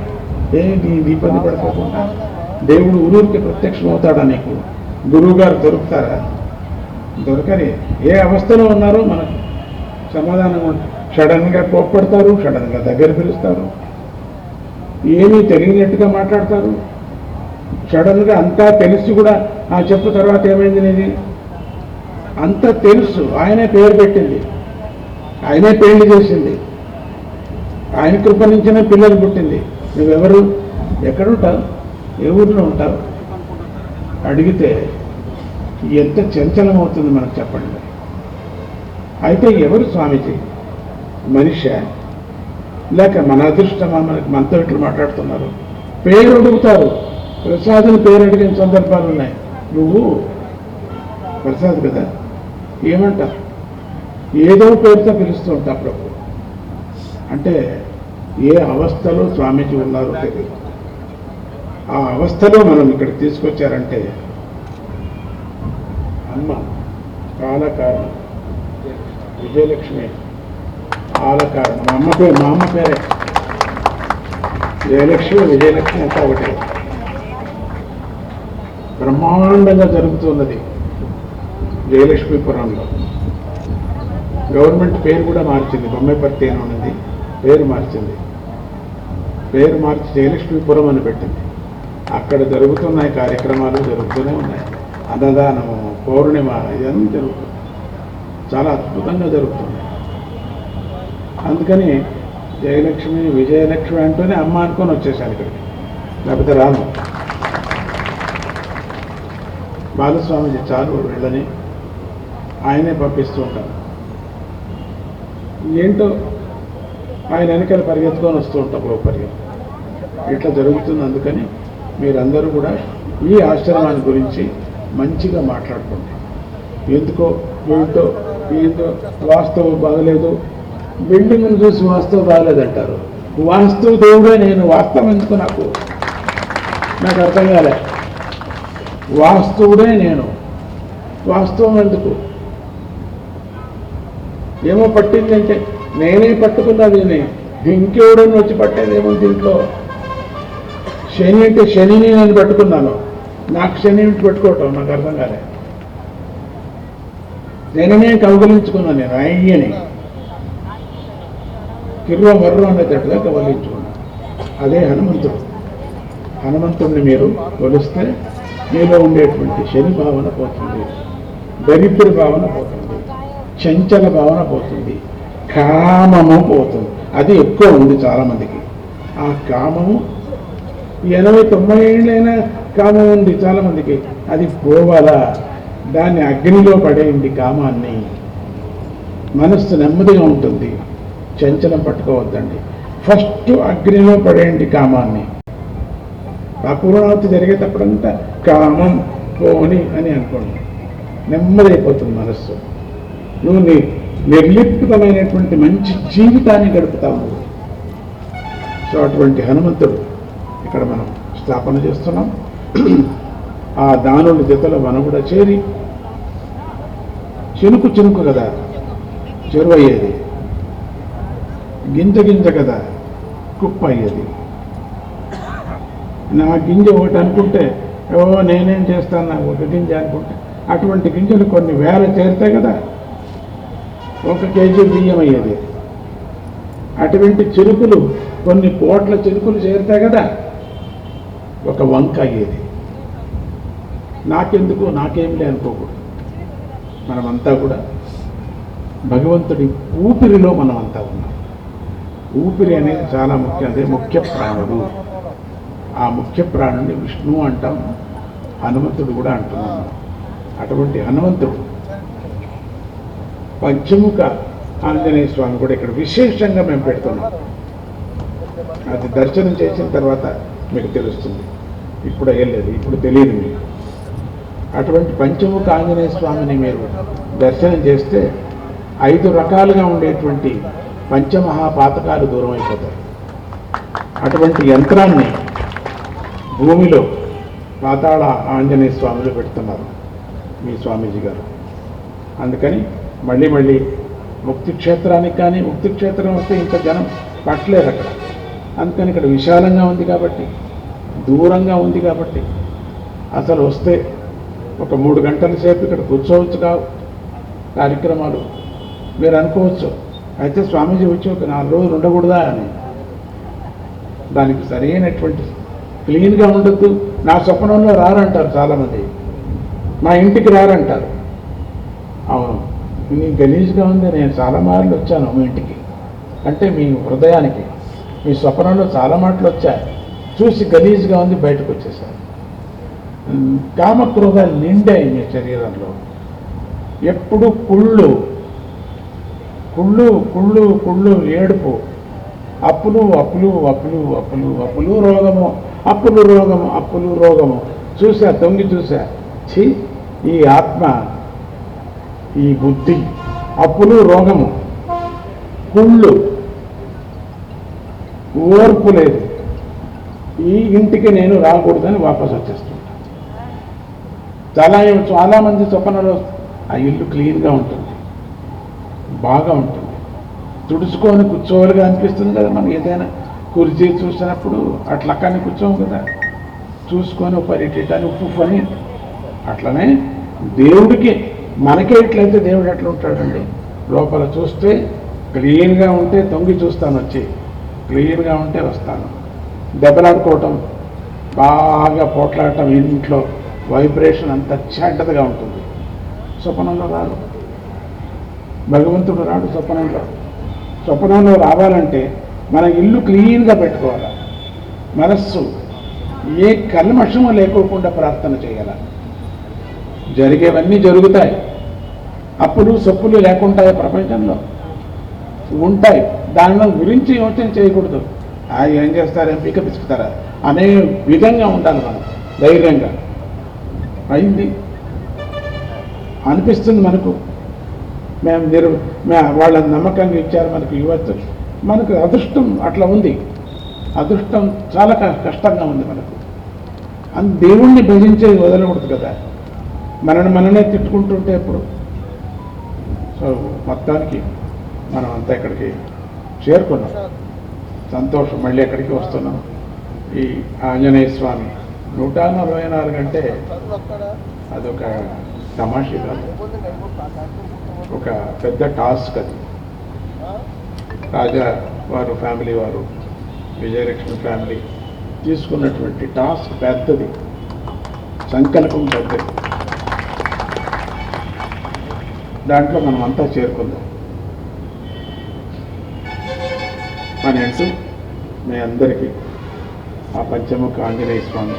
Speaker 4: నీ ఇబ్బంది పడుకోకుండా దేవుడు ఊరికి ప్రత్యక్షం అవుతాడా? నీకు గురువు గారు దొరుకుతారా? దొరకని. ఏ అవస్థలో ఉన్నారో మనకు సమాధానం. సడన్గా కోప్పడతారు, సడన్గా దగ్గర పిలుస్తారు, ఏమీ తెలియనట్టుగా మాట్లాడతారు. సడన్గా అంతా తెలిసి కూడా చెప్పు తర్వాత ఏమైంది నీది, అంతా తెలుసు. ఆయనే పేరు పెట్టింది, ఆయనే పెళ్లి చేసింది, ఆయన కృప నుంచినే పిల్లలు పుట్టింది. నువ్వెవరు, ఎక్కడుంటావు, ఏ ఊరిలో ఉంటావు అడిగితే ఎంత చంచలం అవుతుంది మనకు, చెప్పండి. అయితే ఎవరు స్వామీజీ? మనిషి లేక మన అదృష్టమా? మనతో ఇట్లు మాట్లాడుతున్నారు. పేరు అడుగుతారు, ప్రసాద్ని పేరు అడిగిన సందర్భాలు ఉన్నాయి. నువ్వు ప్రసాద్ కదా, ఏమంటావు? ఏదో పేరుతో పిలుస్తూ ఉంటా అప్పుడప్పుడు. అంటే ఏ అవస్థలో స్వామీజీ ఉన్నారో తెలియదు. ఆ అవస్థలో మనం ఇక్కడికి తీసుకొచ్చారంటే అమ్మ కాలకారణం, విజయలక్ష్మి కాలకారణం. మా అమ్మ పేరే జయలక్ష్మి, విజయలక్ష్మి అంతా ఒకటి. బ్రహ్మాండంగా జరుగుతున్నది జయలక్ష్మీపురంలో. గవర్నమెంట్ పేరు కూడా మార్చింది, బొమ్మైపర్తి అని ఉన్నది, పేరు మార్చింది. పేరు మార్చి జయలక్ష్మీపురం అని పెట్టింది. అక్కడ జరుగుతున్నాయి కార్యక్రమాలు, జరుగుతూనే ఉన్నాయి. అన్నదానము, పౌర్ణిమ, ఇవన్నీ జరుగుతుంది. చాలా అద్భుతంగా జరుగుతుంది. అందుకని జయలక్ష్మి విజయలక్ష్మి అంటూనే అమ్మ అనుకొని వచ్చేసాను ఇక్కడికి, లేకపోతే రాను. బాలస్వామిజీ చాలు వీళ్ళని ఆయనే పంపిస్తూ ఉంటారు. ఏంటో ఆయన వెనకాల పరిగెత్తుకొని వస్తూ ఉంటాం పరిగెత్తు. ఇట్లా జరుగుతుంది. అందుకని మీరందరూ కూడా ఈ ఆశ్రమాన్ని గురించి మంచిగా మాట్లాడుకోండి. ఎందుకో ఏంటో వాస్తవం బాగలేదు, బిల్డింగ్ను చూసి వాస్తవం బాగలేదంటారు. వాస్తవ దేవుడే నేను, వాస్తవం ఎందుకు నాకు అర్థం కాలే. వాస్తవుడే నేను, వాస్తవం ఎందుకు? ఏమో పట్టిందంటే నేనే పట్టుకున్నది, ఇంకెవడని వచ్చి పట్టేదేమో దీంట్లో. శని అంటే శనిని నేను పట్టుకున్నాను, నాకు శని పెట్టుకోవటం నాకు అర్థం కాలే. శనినే కౌగలించుకున్నాను నేను, అయ్యని కిర్రో మర్రో అనేటట్టుగా కౌగలించుకున్నాను. అదే హనుమంతుడు. హనుమంతుడిని మీరు కొలిస్తే మీలో ఉండేటువంటి శని భావన పోతుంది, దరిద్ర భావన పోతుంది, చంచల భావన పోతుంది, కామము పోతుంది. అది ఎక్కువ ఉంది చాలామందికి. ఆ కామము 80-90 ఏళ్ళైనా కామం ఉంది చాలామందికి. అది పోవాలా? దాన్ని అగ్నిలో పడేయండి కామాన్ని. మనస్సు నెమ్మదిగా ఉంటుంది, చంచలం పట్టుకోవద్దండి. ఫస్ట్ అగ్నిలో పడేయండి కామాన్ని. ఆ పూర్ణావతి జరిగేటప్పుడంతా కామం పోని అని అనుకోండి, నెమ్మదైపోతుంది మనస్సు. నువ్వు నిర్లిప్తమైనటువంటి మంచి జీవితాన్ని గడుపుతావు. సో అటువంటి హనుమంతుడు ఇక్కడ మనం స్థాపన చేస్తున్నాం. ఆ దానుల జతలో మనం కూడా చేరి, చినుకు కదా చెరువు అయ్యేది, గింజ కదా కుప్ప అయ్యేది. నా గింజ ఒకటి అనుకుంటే నేనేం చేస్తాను, నాకు ఒక గింజ అనుకుంటే అటువంటి గింజలు కొన్ని వేల చేరుతాయి కదా, 1 కేజీ బియ్యం అయ్యేది. అటువంటి చిరుకులు కొన్ని కోట్ల చిరుకులు చేరుతాయి కదా, ఒక వంక అయ్యేది. నాకెందుకు, నాకేమిలే అనుకోకూడదు. మనమంతా కూడా భగవంతుడి ఊపిరిలో మనమంతా ఉన్నాం. ఊపిరి అనేది చాలా ముఖ్యం, అదే ముఖ్య ప్రాణుడు. ఆ ముఖ్య ప్రాణుని విష్ణువు అంటాం, హనుమంతుడు కూడా అంటున్నాము. అటువంటి హనుమంతుడు పంచముఖ ఆంజనేయ స్వామి కూడా ఇక్కడ విశేషంగా మేము పెడుతున్నాం. అది దర్శనం చేసిన తర్వాత మీకు తెలుస్తుంది, ఇప్పుడు అయ్యలేదు, ఇప్పుడు తెలియదు మీకు. అటువంటి పంచముఖ ఆంజనేయ స్వామిని మీరు దర్శనం చేస్తే 5 రకాలుగా ఉండేటువంటి పంచమహాపాతకాలు దూరం అయిపోతాయి. అటువంటి యంత్రాన్ని భూమిలో పాతాళ ఆంజనేయ స్వామిలో పెడుతున్నారు మీ స్వామీజీ గారు. అందుకని మళ్ళీ ముక్తి క్షేత్రానికి కానీ, ముక్తి క్షేత్రం వస్తే ఇంత జనం పట్టలేరు అక్కడ. అందుకని ఇక్కడ విశాలంగా ఉంది కాబట్టి, దూరంగా ఉంది కాబట్టి, అసలు వస్తే ఒక 3 గంటల సేపు ఇక్కడ కూర్చోవచ్చు కావు కార్యక్రమాలు. మీరు అనుకోవచ్చు, అయితే స్వామీజీ వచ్చి ఒక 4 రోజులు ఉండకూడదా అని. దానికి సరైనటువంటి క్లీన్గా ఉండద్దు. నా స్వప్నంలో రారంటారు చాలామంది, మా ఇంటికి రారంటారు. అవును, మీ గలీజ్గా ఉంది, నేను చాలా మార్లు వచ్చాను మీ ఇంటికి అంటే మీ హృదయానికి. మీ స్వప్నంలో చాలా మాటలు వచ్చాయి, చూసి గలీజ్గా ఉంది బయటకు వచ్చేసారు. కామక్రోధాలు నిండాయి మీ శరీరంలో. ఎప్పుడు కుళ్ళు కుళ్ళు కుళ్ళు కుళ్ళు, ఏడుపు, అప్పులు అప్పులు అప్పులు అప్పులు అప్పులు, రోగము అప్పులు, రోగము అప్పులు, రోగము. చూసా, తొంగి చూసా, ఛీ ఈ ఆత్మ, ఈ బుద్ధి, అప్పులు, రోగము, కుళ్ళు, ఓర్పు లేదు. ఈ ఇంటికి నేను రాకూడదని వాపసు వచ్చేస్తుంటా. చాలామంది స్వప్నలో ఆ ఇల్లు క్లీన్గా ఉంటుంది, బాగా ఉంటుంది, తుడుచుకొని కూర్చోవాలిగా అనిపిస్తుంది కదా. మనం ఏదైనా కుర్చీ చూసినప్పుడు అట్లా అక్కడిని కూర్చోము కదా, చూసుకొని పరిటాన్ని ఉప్పు అని. అట్లనే దేవుడికి మనకే ఎట్లయితే దేవుడు ఎట్లా ఉంటాడండి. లోపల చూస్తే క్లీన్గా ఉంటే తొంగి చూస్తాను, వచ్చి క్లీన్గా ఉంటే వస్తాను. దెబ్బలాడుకోవటం, బాగా పోట్లాడటం, ఇంట్లో వైబ్రేషన్ అంతా చెడ్డగా ఉంటుంది. స్వప్నంలో రాదు. భగవంతుడు రాడు స్వప్నంలో. స్వప్నంలో రావాలంటే మన ఇల్లు క్లీన్గా పెట్టుకోవాలి, మనస్సు ఏ కల్మషము లేకోకుండా ప్రార్థన చేయాలి. జరిగేవన్నీ జరుగుతాయి. అప్పులు సొప్పులు లేకుంటాయి, ప్రపంచంలో ఉంటాయి. దాని గురించి యోచన చేయకూడదు. ఏం చేస్తారా, పీక పిసుకుతారా అనే విధంగా ఉండాలి. మనం ధైర్యంగా అయింది అనిపిస్తుంది మనకు. మేము వాళ్ళ నమ్మకంగా ఇచ్చారు, మనకు ఇవ్వచ్చు. మనకు అదృష్టం అట్లా ఉంది. అదృష్టం చాలా కష్టంగా ఉంది మనకు. దేవుణ్ణి భజించేది వదలకూడదు కదా, మననే తిట్టుకుంటుంటే ఎప్పుడు. సో మొత్తానికి మనం అంతా ఇక్కడికి చేరుకున్నాం, సంతోషం. మళ్ళీ ఎక్కడికి వస్తున్నాం. ఈ ఆంజనేయ స్వామి 144 అంటే అదొక తమాషి కాదు, ఒక పెద్ద టాస్క్ అది. రాజా వారు ఫ్యామిలీ వారు, విజయలక్ష్మి ఫ్యామిలీ తీసుకున్నటువంటి టాస్క్ పెద్దది, సంకల్పం పెద్దది. దాంట్లో మనం అంతా చేరుకుందాం అని అంటూ మీ అందరికీ ఆ పంచముఖ ఆంజనేయ స్వామి,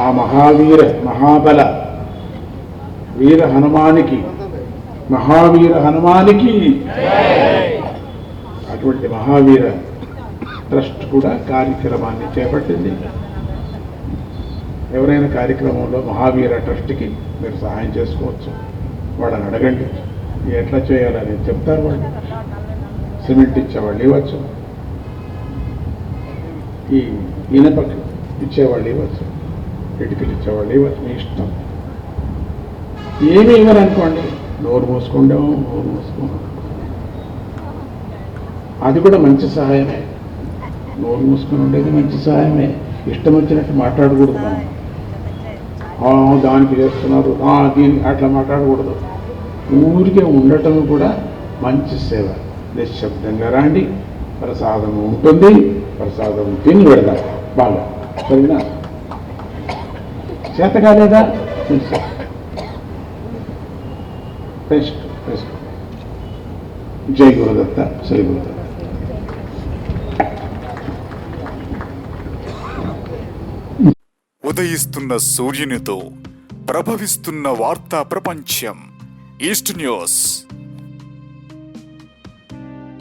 Speaker 4: ఆ మహావీర మహాబల వీర హనుమానికి, మహావీర హనుమానికి, అటువంటి మహావీర ట్రస్ట్ కూడా కార్యక్రమాన్ని చేపట్టింది. ఎవరైనా కార్యక్రమంలో మహావీర ట్రస్ట్కి మీరు సహాయం చేసుకోవచ్చు. వాళ్ళని అడగండి ఎట్లా చేయాలని చెప్తారు. వాళ్ళు సిమెంట్ ఇచ్చేవాళ్ళు ఇవ్వచ్చు, ఈ ఇనపకి ఇచ్చేవాళ్ళు ఇవ్వచ్చు, ఇటుకలు ఇచ్చేవాళ్ళు ఇవ్వచ్చు, మీ ఇష్టం. ఏమి ఇవ్వరనుకోండి, నోరు మూసుకుంటాము, నోరు మూసుకున్నాం, అది కూడా మంచి సహాయమే. నోరు మూసుకొని ఉండేది మంచి సహాయమే. ఇష్టం వచ్చినట్టు మాట్లాడకూడదు. మనం దానికి చేస్తున్నారు, దీనికి అట్లా మాట్లాడకూడదు. ఊరికే ఉండటం కూడా మంచి సేవ. నిశ్శబ్దంగా రాండి, ప్రసాదం ఉంటుంది, ప్రసాదం తిని పెడతారు. బాగా సరేనా? చేత కాలేదా? Best best. జై గురుదత్త, శ్రీ గురుదత్త.
Speaker 5: ఉదయిస్తున్న సూర్యునితో ప్రభవిస్తున్న వార్తా ప్రపంచం ఈస్ట్ న్యూస్.